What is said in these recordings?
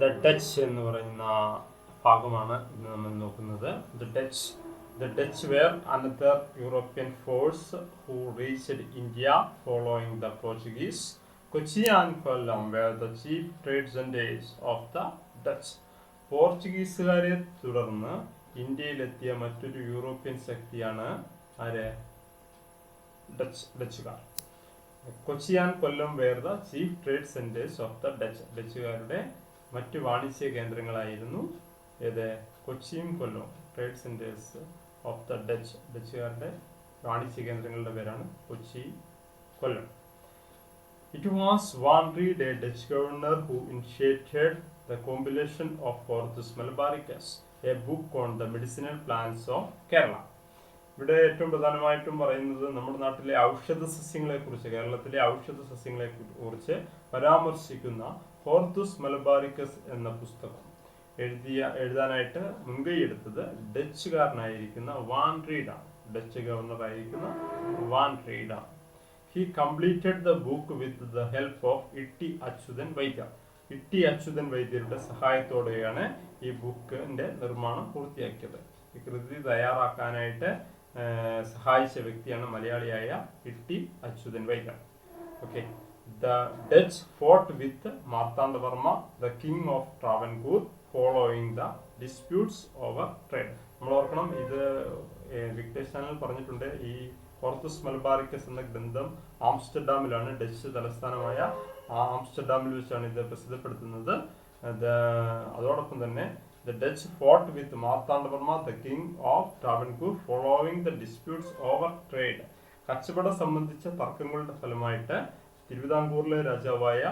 The Dutch എന്ന് പറയുന്ന ഭാഗമാണ് ഇന്ന് നമ്മൾ നോക്കുന്നത്. The Dutch were another European force who reached India following the Portuguese. Kochi and Kollam were the chief trade centres of the Dutch. പോർച്ചുഗീസുകാരെ തുടർന്ന് ഇന്ത്യയിലെത്തിയ മറ്റൊരു യൂറോപ്യൻ ശക്തിയാണ് ആര്? ഡച്ചുകാർ. Kochi and Kollam were the chief trade centres of the Dutch. ഡച്ചുകാരുടെ മറ്റു വാണിജ്യ കേന്ദ്രങ്ങളായിരുന്നു ഏത്? കൊച്ചിയും കൊല്ലവും. Trade centres of the Dutch. ഡച്ചുകാരുടെ വാണിജ്യ കേന്ദ്രങ്ങളുടെ പേരാണ് കൊച്ചി, കൊല്ലം. It was Van Reed, a Dutch governor, who initiated the compilation of Hortus Malabaricus, a book on the medicinal plants of Kerala. ഇവിടെ ഏറ്റവും പ്രധാനമായിട്ടും പറയുന്നത് നമ്മുടെ നാട്ടിലെ ഔഷധ സസ്യങ്ങളെ കുറിച്ച്, കേരളത്തിലെ ഔഷധ സസ്യങ്ങളെ കുറിച്ച് പരാമർശിക്കുന്ന ഹോർത്തുസ് മലബാറിക്കസ് എന്ന പുസ്തകം എഴുതാനായിട്ട് മുൻകൈയെടുത്തത് ഡച്ചുകാരനായിരിക്കുന്ന വാൻ റീഡാണ്. ഡച്ച് ഗവർണറായിരിക്കുന്ന വാൻ റീഡാണ്. He completed the book with the help of Itty Achuthan Vaidyar. Itty Achuthan വൈദ്യരുടെ സഹായത്തോടെയാണ് ഈ ബുക്കിന്റെ നിർമ്മാണം പൂർത്തിയാക്കിയത്. ഈ കൃതി തയ്യാറാക്കാനായിട്ട് സഹായിച്ച വ്യക്തിയാണ് മലയാളിയായ Itty Achuthan Vaidyar. Okay. The Dutch fought with Marthanda Varma, the king of Travancore, following the disputes over trade. നമ്മൾ ഓർക്കണം, ഇത് വിക്ടേഴ്സ് ചാനൽ പറഞ്ഞിട്ടുണ്ട്, ഈ ഹോർത്തുസ് മലബാറിക്കസ് എന്ന ഗ്രന്ഥം ആംസ്റ്റർഡാമിലാണ്, ഡച്ച് തലസ്ഥാനമായ ആംസ്റ്റർഡാമിൽ വെച്ചാണ് ഇത് പ്രസിദ്ധപ്പെടുത്തുന്നത്. അതോടൊപ്പം തന്നെ the Dutch fought with Marthanda Varma, the king of Travancore, following the disputes over trade. കച്ചവടം സംബന്ധിച്ച തർക്കങ്ങളുടെ ഫലമായിട്ട് തിരുവിതാംകൂറിലെ രാജാവായ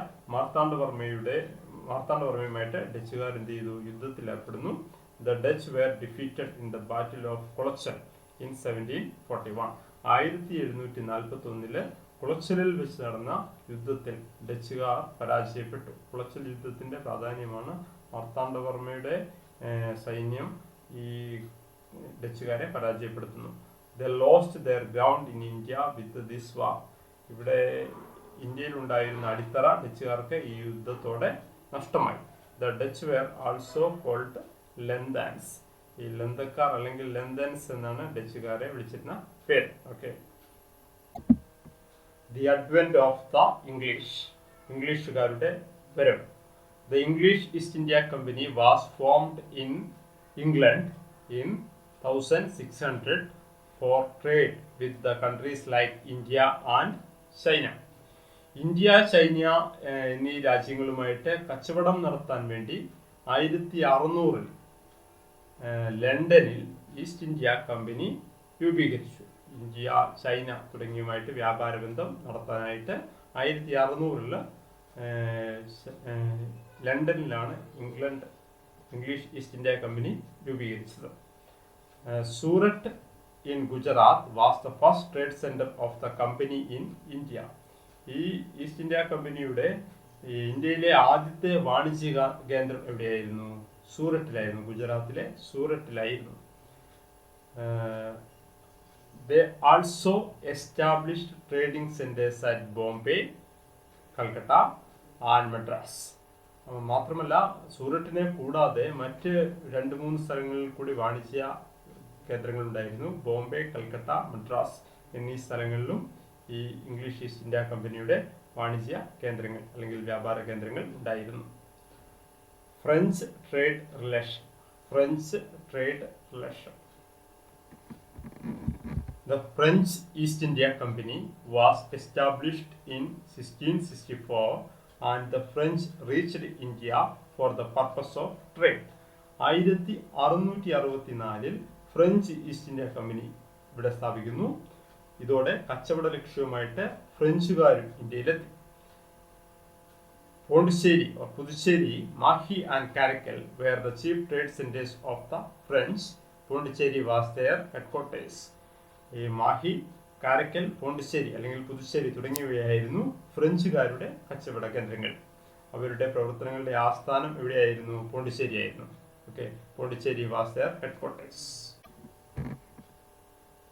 മാർത്താണ്ഡവർമ്മയുമായിട്ട് ഡച്ചുകാർ എന്ത് ചെയ്തു? യുദ്ധത്തിൽ ഏർപ്പെടുന്നു. The Dutch were defeated in the Battle of Colachel in 1741. 1741 കുളച്ചലിൽ വെച്ച് നടന്ന യുദ്ധത്തിൽ ഡച്ചുകാർ പരാജയപ്പെട്ടു. കുളച്ചൽ യുദ്ധത്തിന്റെ പ്രാധാന്യമാണ്. മാർത്താണ്ഡവർമ്മയുടെ സൈന്യം ഈ ഡച്ചുകാരെ പരാജയപ്പെടുത്തുന്നു. They lost their ground in India with this war. ഇവിടെ ഇന്ത്യയിൽ ഉണ്ടായിരുന്ന അടിത്തറ ഡച്ചുകാർക്ക് ഈ യുദ്ധത്തോടെ നഷ്ടമായി. The Dutch were also called Lendans. ഈ ലന്തക്കാർ അല്ലെങ്കിൽ ലെന്തൻസ് എന്നാണ് ഡച്ചുകാരെ വിളിച്ചിരുന്ന പേര്. Okay. The advent of the English. ഇംഗ്ലീഷുകാരുടെ വരവ്. The English East India Company was formed in England in 1600 for trade with the countries like India and China. India, China എന്നീ രാജ്യങ്ങളുമായിട്ട് കച്ചവടം നടത്താൻ വേണ്ടി 1600 ലണ്ടനിൽ ഈസ്റ്റ് ഇന്ത്യ കമ്പനി രൂപീകരിച്ചു. ഇന്ത്യ, ചൈന തുടങ്ങിയവുമായിട്ട് വ്യാപാര ബന്ധം നടത്താനായിട്ട് 1600 ലണ്ടനിലാണ് ഇംഗ്ലീഷ് ഈസ്റ്റ് ഇന്ത്യ കമ്പനി രൂപീകരിച്ചത്. Surat in Gujarat was the first trade centre of the company in India. ഈ ഈസ്റ്റ് ഇന്ത്യ കമ്പനിയുടെ ഇന്ത്യയിലെ ആദ്യത്തെ വാണിജ്യ കേന്ദ്രം എവിടെയായിരുന്നു? സൂററ്റിലായിരുന്നു. ഗുജറാത്തിലെ സൂററ്റിലായിരുന്നു. They also established trading centers at Bombay, Calcutta and Madras. മാത്രമല്ല, സൂററ്റിനെ കൂടാതെ മറ്റ് 2-3 സ്ഥലങ്ങളിൽ കൂടി വാണിജ്യ കേന്ദ്രങ്ങൾ ഉണ്ടായിരുന്നു. ബോംബെ, കൽക്കട്ട, മദ്രാസ് എന്നീ സ്ഥലങ്ങളിലും ഈ ഇംഗ്ലീഷ് ഈസ്റ്റ് ഇന്ത്യ കമ്പനിയുടെ വാണിജ്യ കേന്ദ്രങ്ങൾ അല്ലെങ്കിൽ വ്യാപാര കേന്ദ്രങ്ങൾ ഉണ്ടായിരുന്നു. French trade relation. The French East India Company was established in 1664 and the French reached India for the purpose of trade. 1664 French east India company ഇവിടെ സ്ഥാപിക്കുന്നു. ഇതോടെ കച്ചവട ലക്ഷ്യവുമായിട്ട് ഫ്രഞ്ചുകാരും ഇന്ത്യയിലെത്തി. Pondicherry or Puducherry, Mahe and Karaikal were the chief trade centers of the French. Pondicherry was their headquarters. ഈ മാഹി, കാരക്കൽ, പോണ്ടിച്ചേരി അല്ലെങ്കിൽ പുതുച്ചേരി തുടങ്ങിയവയായിരുന്നു ഫ്രഞ്ചുകാരുടെ കച്ചവട കേന്ദ്രങ്ങൾ. അവരുടെ പ്രവർത്തനങ്ങളുടെ ആസ്ഥാനം എവിടെയായിരുന്നു? പോണ്ടിച്ചേരി ആയിരുന്നു. Okay. Pondicherry was their headquarters.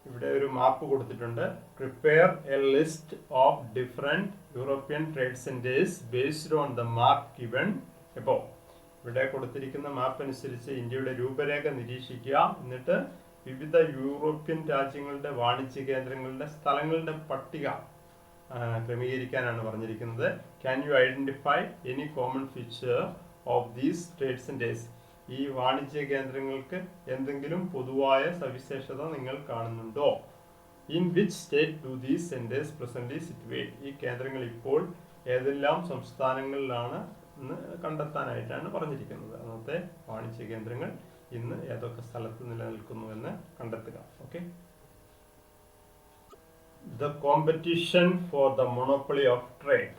ഇവിടെ ഒരു മാപ്പ് കൊടുത്തിട്ടുണ്ട്. Prepare a list of different European trade centres based on the map given above. ഇവിടെ കൊടുത്തിരിക്കുന്ന മാപ്പ് അനുസരിച്ച് ഇന്ത്യയുടെ രൂപരേഖ നിരീക്ഷിക്കുക. എന്നിട്ട് വിവിധ യൂറോപ്യൻ രാജ്യങ്ങളുടെ വാണിജ്യ കേന്ദ്രങ്ങളുടെ സ്ഥലങ്ങളുടെ പട്ടിക ക്രമീകരിക്കാനാണ് പറഞ്ഞിരിക്കുന്നത്. Can you identify any common feature of these trade centres? ഈ വാണിജ്യ കേന്ദ്രങ്ങൾക്ക് എന്തെങ്കിലും പൊതുവായ സവിശേഷത നിങ്ങൾ കാണുന്നുണ്ടോ? In which state do these centres presently situate? ഈ കേന്ദ്രങ്ങൾ ഇപ്പോൾ ഏതെല്ലാം സംസ്ഥാനങ്ങളിലാണ് എന്ന് കണ്ടെത്താനായിട്ടാണ് പറഞ്ഞിരിക്കുന്നത്. അന്നത്തെ വാണിജ്യ കേന്ദ്രങ്ങൾ ഇന്ന് ഏതൊക്കെ സ്ഥലത്ത് നിലനിൽക്കുന്നു എന്ന് കണ്ടെത്തുക. Okay. The competition for the monopoly of trade.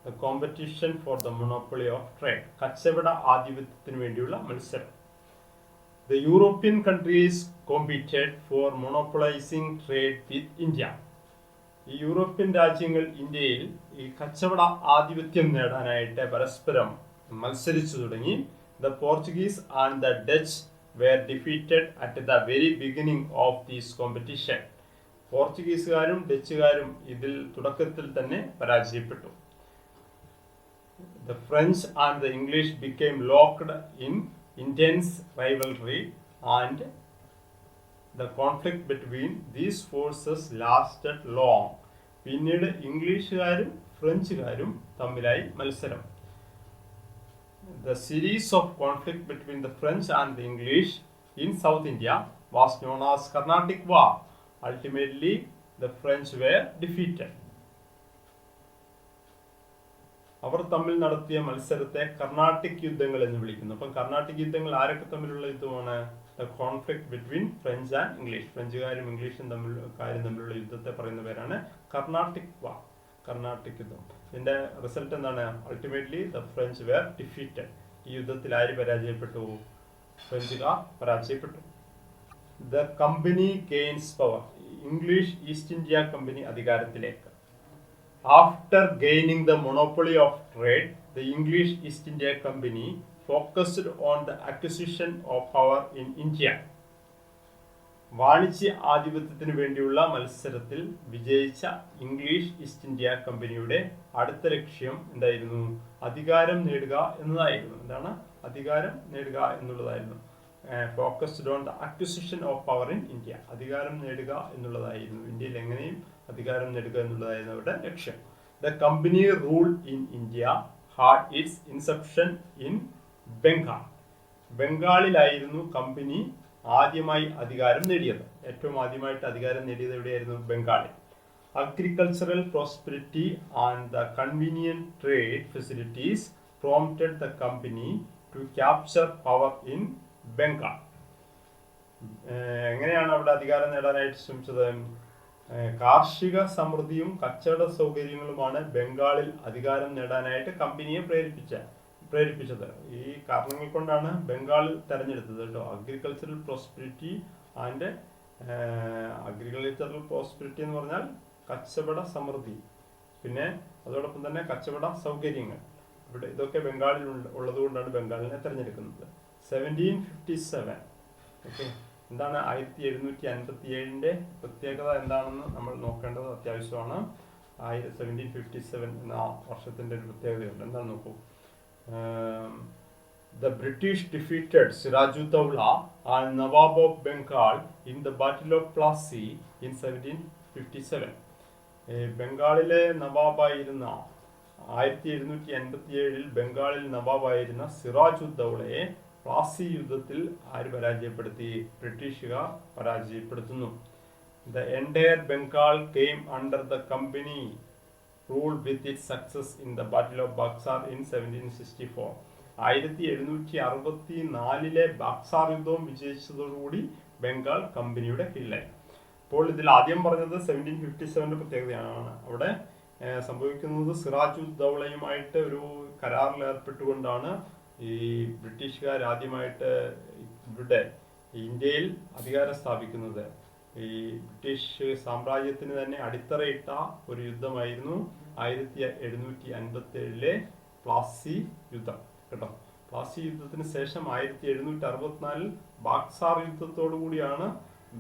The competition for the monopoly of trade. കച്ചവട ആധിപത്യത്തിന് വേണ്ടിയുള്ള മത്സരം. The European countries competed for monopolizing trade with India. ഈ യൂറോപ്യൻ രാജ്യങ്ങൾ ഇന്ത്യയിൽ ഈ കച്ചവട ആധിപത്യം നേടാനായിട്ട് പരസ്പരം മത്സരിച്ചു തുടങ്ങി. The Portuguese and the Dutch were defeated at the very beginning of this competition. പോർച്ചുഗീസുകാരും ഡച്ചുകാരും ഇതിൽ തുടക്കത്തിൽ തന്നെ പരാജയപ്പെട്ടു. The French and the English became locked in intense rivalry and the conflict between these forces lasted long. പിന്നീട് ഇംഗ്ലീഷുകാരും ഫ്രഞ്ചുകാരും തമ്മിലായി മത്സരം. The series of conflict between the French and the English in South India was known as Carnatic War. Ultimately, the French were defeated. അവർ തമ്മിൽ നടത്തിയ മത്സരത്തെ കർണാട്ടിക് യുദ്ധങ്ങൾ എന്ന് വിളിക്കുന്നു. അപ്പം കർണാട്ടിക് യുദ്ധങ്ങൾ ആരൊക്കെ തമ്മിലുള്ള യുദ്ധമാണ്? The conflict between French and English. ഫ്രഞ്ചുകാരും ഇംഗ്ലീഷും തമ്മിലുള്ള യുദ്ധത്തെ പറയുന്ന പേരാണ് കർണാട്ടിക് വാർ, കർണാട്ടിക് യുദ്ധം. ഇതിന്റെ റിസൾട്ട് എന്താണ്? Ultimately the French were defeated. ഈ യുദ്ധത്തിൽ ആര് പരാജയപ്പെട്ടു? ഫ്രഞ്ചുകാർ പരാജയപ്പെട്ടു. The company gains power. English East India company അധികാരത്തിലേക്ക്. After gaining the monopoly of trade, the English East India Company focused on the acquisition of power in India. വാണിജ്യ ആധിപത്യത്തിന് വേണ്ടിയുള്ള മത്സരത്തിൽ വിജയിച്ച ഇംഗ്ലീഷ് ഈസ്റ്റ് ഇന്ത്യ കമ്പനിയുടെ അടുത്ത ലക്ഷ്യം എന്തായിരുന്നു? അധികാരം നേടുക എന്നതായിരുന്നു. എന്താണ്? അധികാരം നേടുക എന്നുള്ളതായിരുന്നു. Focused on the acquisition of power in India. അധികാരം നേടുക എന്നുള്ളതായിരുന്നു. ഇന്ത്യയിൽ എങ്ങനെയും അധികാരം നേടുക എന്നുള്ളതായിരുന്നു അവരുടെ ലക്ഷ്യം. The company rule in India had its inception in Bengal. ബംഗാളിലായിരുന്നു കമ്പനി ആദ്യമായി അധികാരം നേടിയത്. ഏറ്റവും ആദ്യമായിട്ട് അധികാരം നേടിയത് എവിടെയായിരുന്നു? ബംഗാളിൽ. Agricultural prosperity and the convenient trade facilities prompted the company to capture power in Bengal. എങ്ങനെയാണ് അവിടെ അധികാരം നേടാനായിട്ട് ശ്രമിച്ചത്? കാർഷിക സമൃദ്ധിയും കച്ചവട സൗകര്യങ്ങളുമാണ് ബംഗാളിൽ അധികാരം നേടാനായിട്ട് കമ്പനിയെ പ്രേരിപ്പിച്ചത്. ഈ കാരണങ്ങൾ കൊണ്ടാണ് ബംഗാൾ തെരഞ്ഞെടുത്തത് കേട്ടോ. അഗ്രികൾച്ചറൽ പ്രോസ്പെരിറ്റി എന്ന് പറഞ്ഞാൽ കച്ചവട സമൃദ്ധി, പിന്നെ അതോടൊപ്പം തന്നെ കച്ചവട സൗകര്യങ്ങൾ. ഇവിടെ ഇതൊക്കെ ബംഗാളിൽ ഉള്ളതുകൊണ്ടാണ് ബംഗാളിനെ തെരഞ്ഞെടുക്കുന്നത്. 1757. ഓക്കെ. എന്താണ് 1757 പ്രത്യേകത എന്താണെന്ന് നമ്മൾ നോക്കേണ്ടത് അത്യാവശ്യമാണ്. 1757 എന്ന വർഷത്തിന്റെ ഒരു പ്രത്യേകതയുണ്ട്. എന്താണ് നോക്കൂ. The British defeated Sirajuddaula and Nawab of Bengal in the Battle of Plassey in 1757. ബംഗാളിലെ നവാബായിരുന്ന 1787 ബംഗാളിൽ നവാബായിരുന്ന സിറാജുദ്ദൗളയെ പ്ലാസി യുദ്ധത്തിൽ ആര് പരാജയപ്പെടുത്തി? ബ്രിട്ടീഷുകാർ പരാജയപ്പെടുത്തുന്നു. The entire Bengal came under the company rule with its success in the Battle of Buxar in 1764. 1764 Buxar യുദ്ധവും വിജയിച്ചതോടുകൂടി ബംഗാൾ കമ്പനിയുടെ കീഴിലായി. അപ്പോൾ ഇതിൽ ആദ്യം പറഞ്ഞത് 1757 പ്രത്യേകതയാണ്. അവിടെ സംഭവിക്കുന്നത് സിറാജുദ്ദൗളയുമായിട്ട് ഒരു കരാറിൽ ഏർപ്പെട്ടുകൊണ്ടാണ് ഈ ബ്രിട്ടീഷുകാർ ആദ്യമായിട്ട് ഇവിടെ ഇന്ത്യയിൽ അധികാരം സ്ഥാപിക്കുന്നത്. ഈ ബ്രിട്ടീഷ് സാമ്രാജ്യത്തിന് തന്നെ അടിത്തറയിട്ട ഒരു യുദ്ധമായിരുന്നു 1757 പ്ലാസി യുദ്ധം കേട്ടോ. പ്ലാസി യുദ്ധത്തിന് ശേഷം 1764 ബക്സാർ യുദ്ധത്തോടു കൂടിയാണ്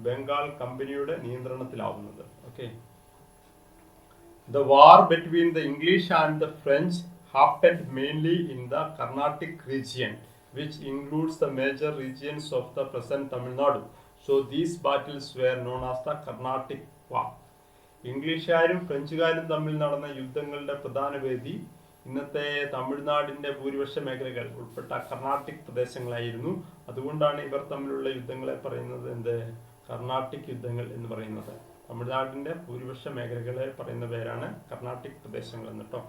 ബംഗാൾ കമ്പനിയുടെ നിയന്ത്രണത്തിലാവുന്നത്. Okay. The war between the English and the French happened mainly in the Carnatic region. which includes the major regions of the present Tamil Nadu. So these battles were known as the Carnatic War. ഇംഗ്ലീഷുകാരും ഫ്രഞ്ചുകാരും തമ്മിൽ നടന്ന യുദ്ധങ്ങളുടെ പ്രധാന വേദി ഇന്നത്തെ തമിഴ്നാടിന്റെ ഭൂരിപക്ഷ മേഖലകൾ ഉൾപ്പെട്ട കർണാട്ടിക് പ്രദേശങ്ങളായിരുന്നു. അതുകൊണ്ടാണ് ഇവർ തമ്മിലുള്ള യുദ്ധങ്ങളെ പറയുന്നത് എന്ത്, കർണാട്ടിക് യുദ്ധങ്ങൾ എന്ന് പറയുന്നത്. തമിഴ്നാടിന്റെ ഭൂരിപക്ഷ മേഖലകളെ പറയുന്ന പേരാണ് കർണാട്ടിക് പ്രദേശങ്ങൾ എന്നിട്ടോ.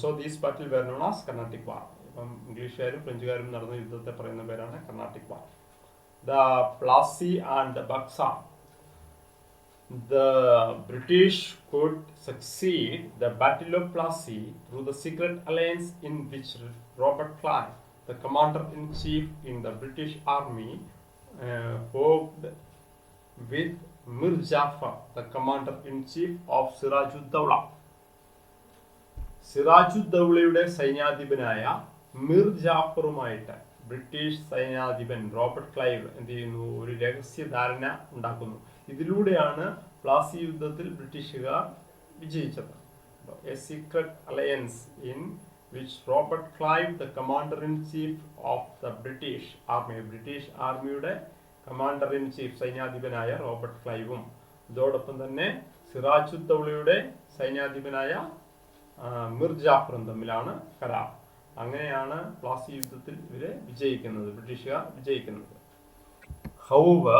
So these battle were known as Carnatic war. ഇപ്പം ഇംഗ്ലീഷുകാരും ഫ്രഞ്ചുകാരും നടന്ന യുദ്ധത്തെ പറയുന്ന പേരാണ് Carnatic war. The Plassey and Buxar. The British could succeed the Battle of Plassey through the secret alliance in which Robert Clive, the commander-in-chief in the British Army, fought with Mir Jafar, the commander-in-chief of Sirajud-Dawla. സിറാജുദ്ദൗളയുടെ സൈന്യാധിപനായ മിർ ജാഫറുമായിട്ട് British സൈന്യാധിപൻ Robert Clive എന്ത് ചെയ്യുന്നു, ഒരു രഹസ്യ ധാരണ ഉണ്ടാക്കുന്നു. ഇതിലൂടെയാണ് പ്ലാസി യുദ്ധത്തിൽ ബ്രിട്ടീഷുകാർ വിജയിച്ചത്. A secret alliance in which Robert Clive, the commander in chief of the British army, British ആർമിയുടെ കമാൻഡർ ഇൻ ചീഫ് സൈന്യാധിപനായ റോബർട്ട് ക്ലൈവും ഇതോടൊപ്പം തന്നെ സിറാജുദ്ദൗളയുടെ സൈന്യാധിപനായ മിർ ജാഫറും തമ്മിലാണ് കരാർ. അങ്ങനെയാണ് പ്ലാസി യുദ്ധത്തിൽ ഇവരെ വിജയിക്കുന്നത്, ബ്രിട്ടീഷുകാർ വിജയിക്കുന്നത്. However,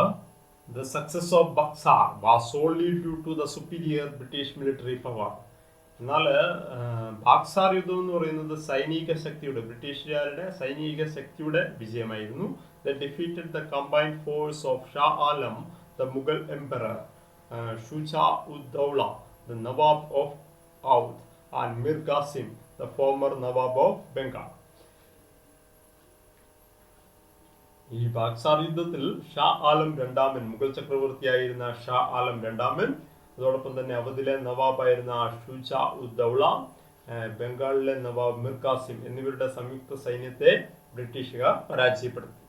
the success of Buxar was solely due to the superior British military power. എന്നാൽ ബാക്സാർ യുദ്ധം എന്ന് പറയുന്നത് സൈനിക ശക്തിയുടെ, ബ്രിട്ടീഷുകാരുടെ സൈനിക ശക്തിയുടെ വിജയമായിരുന്നു. They defeated the combined force of Shah Alam, the Mughal emperor, Shuja-ud-Dawla, the Nawab of Oudh, and Mir Qasim, the former Nawab of Bengal. ഈ ബാക്സാർ യുദ്ധത്തിൽ ഷാ ആലം രണ്ടാമൻ, മുഗൾ ചക്രവർത്തിയായിരുന്ന ഷാ ആലം രണ്ടാമൻ, അതോടൊപ്പം തന്നെ അവധിലെ നവാബായിരുന്ന ഷുജാ-ഉദ്-ദൗള, ബംഗാളിലെ നവാബ് മിർ ഖാസിം എന്നിവരുടെ സംയുക്ത സൈന്യത്തെ ബ്രിട്ടീഷുകാർ പരാജയപ്പെടുത്തി.